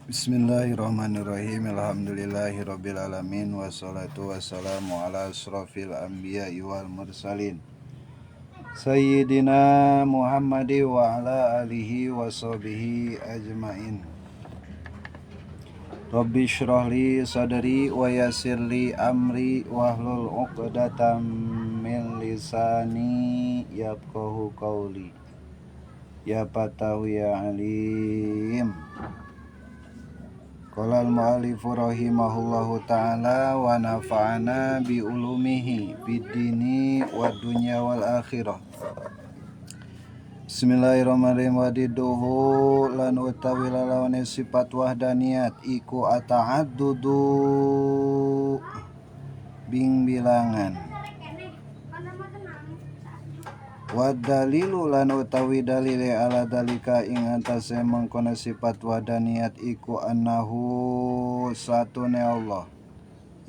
Bismillahirrahmanirrahim. Alhamdulillahirrabbilalamin. Wassalatu wassalamu ala asrafil anbiya'i wal mursalin Sayyidina Muhammadi wa ala alihi wa sahbihi ajmain. Rabbi syrahli sadri wa yassirli amri wahlul uqdatam min lisani yafqahu qawli. Ya Fatahu ya Alim. Qala al-mu'allifu rahimahullahu ta'ala wa nafa'ana bi ulumihi fid dini wad dunya wal akhirah. Bismillahirrahmanirrahim. Wadiduhu lan utawi lalawane sifat wahdaniyat iku ata'addudu bing bilangan. Wa dalilu lan utawi dalile ala dalika ing antase mengkono sifat wahdaniyat iku annahu satune Allah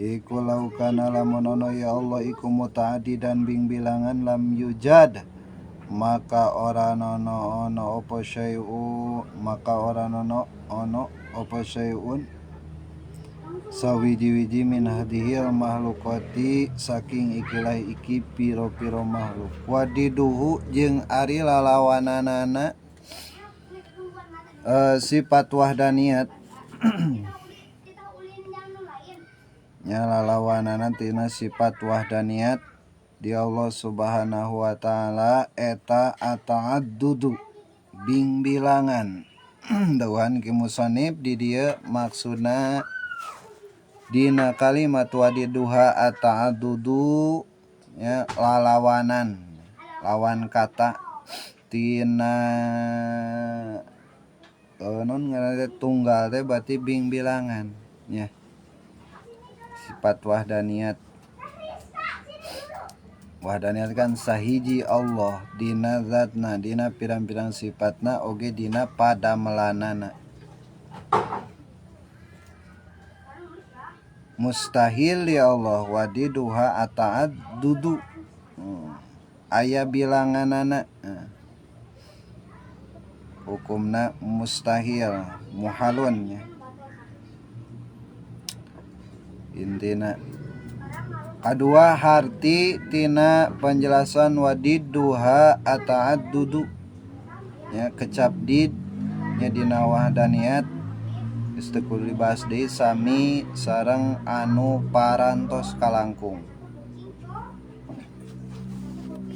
iku laukana lamun ono ya Allah iku mutaaddidan bing bilangan lam yujad maka ora ono apa syai'u maka ora ono apa syai'un sawiji-wiji min hadhil makhlukati saking ikilah iki piro-piro makhluk. Wadiduhu jeung ari lalawananana sifat wahdaniyat nya lalawanana tina sifat wahdaniyat di Allah Subhanahu wa taala eta ata'addudu bing bilangan. Dawan ki musannif di dieu maksudna dina kalimat wadiduha ata'addudu ya lalawanan lawan kata tina non ngaranna tunggal teh berarti bing bilangan ya sifat wahdaniyat kan sahiji Allah dina zatna dina pirang-pirang sifatna oge dina padamelanana. Mustahil ya Allah wadiduha ata'addudu aya bilanganana hukumna mustahil muhalun ya intina. Kedua harti tina penjelasan wadiduha ata'addudu ya kecap did nya dina wahdaniyat istekul dibahas deui sami sareng anu parantos kalangkung.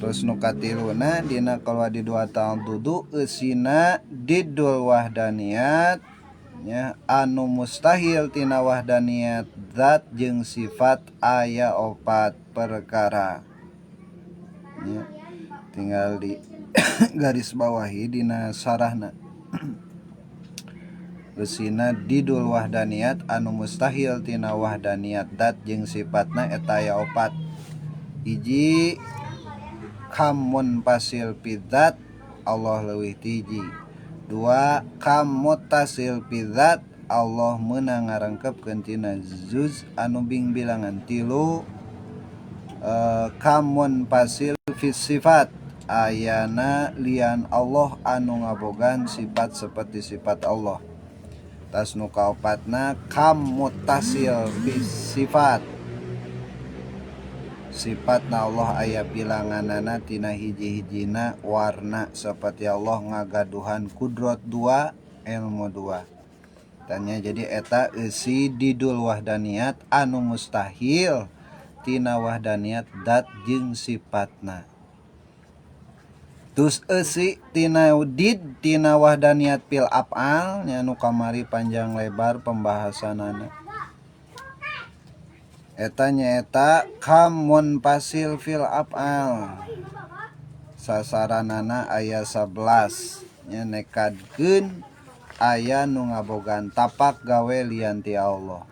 Terus nu katiluna dina wadidu ata'addudu eusina didul wahdaniyat nya anu mustahil tina wahdaniyat zat jeung sifat aya opat perkara ya, tinggal di garis bawahi dina sarahna. Eusina didul wahdaniyat anu mustahil tina wahdaniyat zat jeung sifatna eta aya opat. Hiji kamun pasil pidzat Allah leuwih ti hiji. Dua kamuttasil pidzat Allah meunang ngarengkepkeun tina zuz anu bing bilangan. Tilu kamun pasil fi sifat ayana lian Allah anu ngabogan sifat seperti sifat Allah. Tas nu kaopatna kamuttasil fi sifat sifatna Allah aya bilanganana tina hiji-hijina warna seperti Allah ngagaduhan kudrat dua ilmu dua. Tanya jadi eta eusi didul wahdaniyat anu mustahil tina wahdaniyat dat jeung sifatna. Terus eusi tina wahdaniyat fil af'al nya nu kamari panjang lebar pembahasanana. Eta nyaeta kamun pasil fil af'al. Sasaranana aya 11 nya nekadkeun aya nu ngabogan tapak gawe lian ti Allah.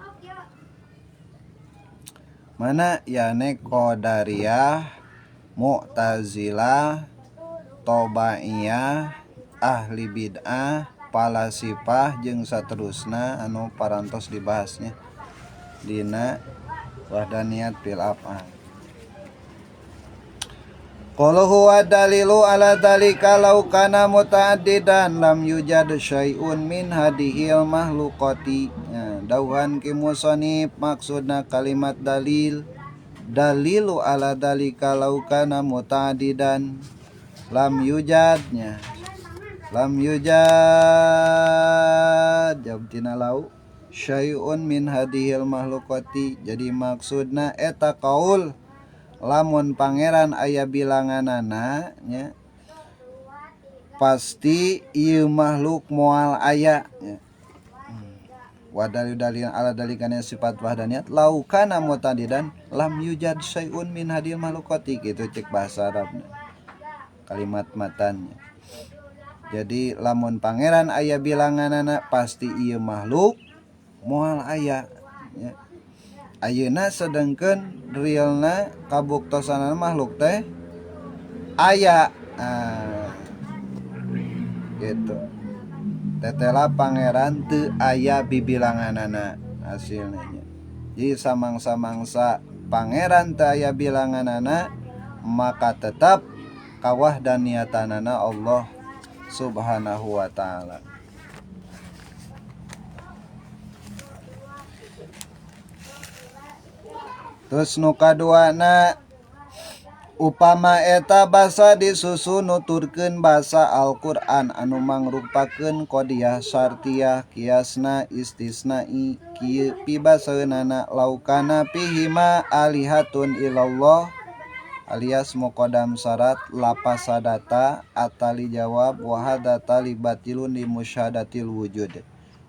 Mana yane Qadariyah, Mu'tazilah, Tobaiyah, ahli bid'ah, palasifah jeung saterusna anu parantos dibahasnya dina wahdaniyat fil af'al. Qul huwa dalilu ala dalika law kana muta'addidan lam yujad syai'un min hadihil makhluqati. Dauhan ki musannif maksudna kalimat dalil. Dalilu ala dalika law kana muta'addidan lam yujadnya. Lam yujad jawab tina law syai'un min hadihil makhluqati. Jadi maksudna eta qaul lamun pangeran aya bilanganana nya pasti ieu makhluk moal aya nya. Wa dalil ala dalikana sifat wahdaniyat laukana mutadidan lam yujad syai'un min hadil makhlukati gitu cek bahasa Arabna kalimat matannya. Jadi lamun pangeran aya bilanganana pasti ieu makhluk moal aya nya. Ayeuna sedengkeun realna kabuktosanana makhluk teh aya gitu. Tetela pangeran teu aya bibilanganana hasilnya. Jadi samangsa-mangsa pangeran teu aya bilanganana maka tetap kawahdaniyatana Allah Subhanahu wa taala. Terus nu kaduana upama eta basa disusun nuturkeun basa Al-Qur'an anu mangrupakeun qadiyah syartiyah kiasna istisnai kieu pibaseunana laukana pihima alihatun ilallah alias muqaddam syarat lapasadata atali jawab wahadata libatilun di musyahadatil wujud.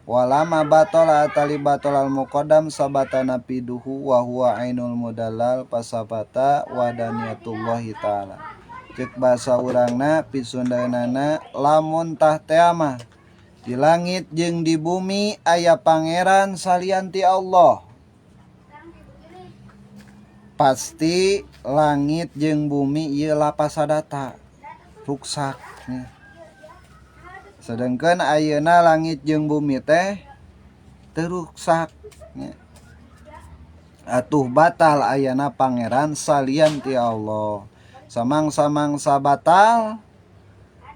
Walama batola atali batolal muqaddam sabatana piduhu wa huwa ainul mudallal pasabata wadaniyatullahi ta'ala. Cek bahasa urangna pisundaeunana lamun tah teama di langit jeung di bumi aya pangeran salianti Allah. Pasti langit jeung bumi ieu lapasadata ruksak nya. Sedangkan ayeuna langit jeung bumi teh teruksak nya. Atuh batal ayana pangeran salian ti Allah. Samang-samangsa batal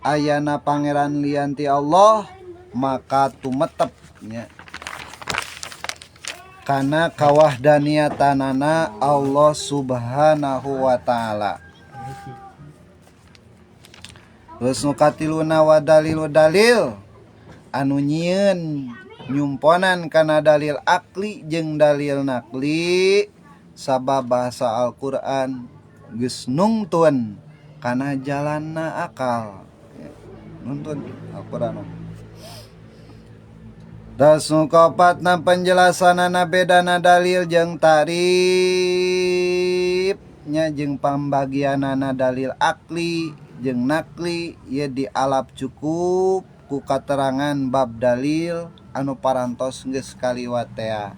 ayana pangeran lian ti Allah maka tumetep nya. Kana kawahdaniyatana Allah Subhanahu wa taala. Terus nu katiluna wa dalilu dalil anu nyieun nyumponan kana dalil akli jeung dalil nakli sabab bahasa Al-Qur'an geus nungtun kana jalanna akal. Nuntun Al-Qur'an. Das nu kaopatna penjelasanana bedana dalil jeung ta'rif nya jeung pambagianana dalil akli jeung nakli ieu dialap cukup ku katerangan bab dalil anu parantos geus kaliwat tea.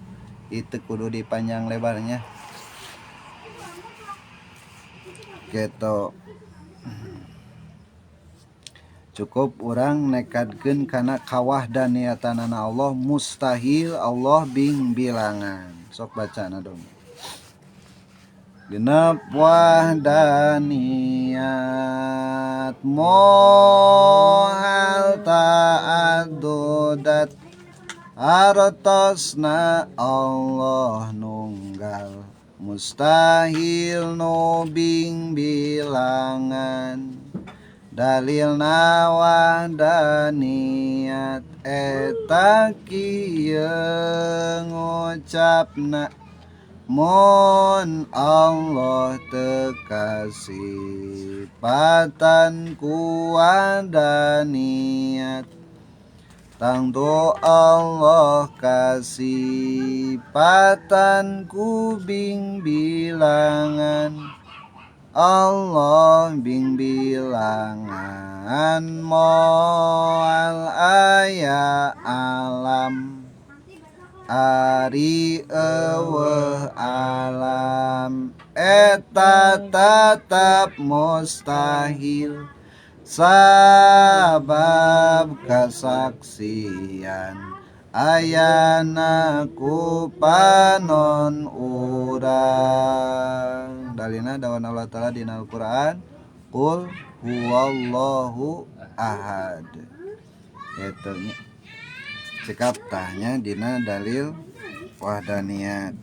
Itu kudu dipanjang lebarnya gitu. Cukup urang nekadkeun kana kawahdaniyatana Allah mustahil Allah bing bilangan. Sok bacana dong. Genep wahdaniyat mohal ta'adudat artosna Allah nunggal mustahil nubing bilangan dalilna wahdaniyat eta kieu ngucapna mun Allah tekasih patan kuwadaniyat tangtu Allah kasih patan kubing bilangan Allah bing bilangan moal aya alam ari eueuh alam eta tatap mustahil sabab kasaksian ayana ku panon urang. Dalina dawan Allah Ta'ala dina Al-Quran Qul huwallahu ahad. Eta cekap tahnya dina dalil wahdaniyat.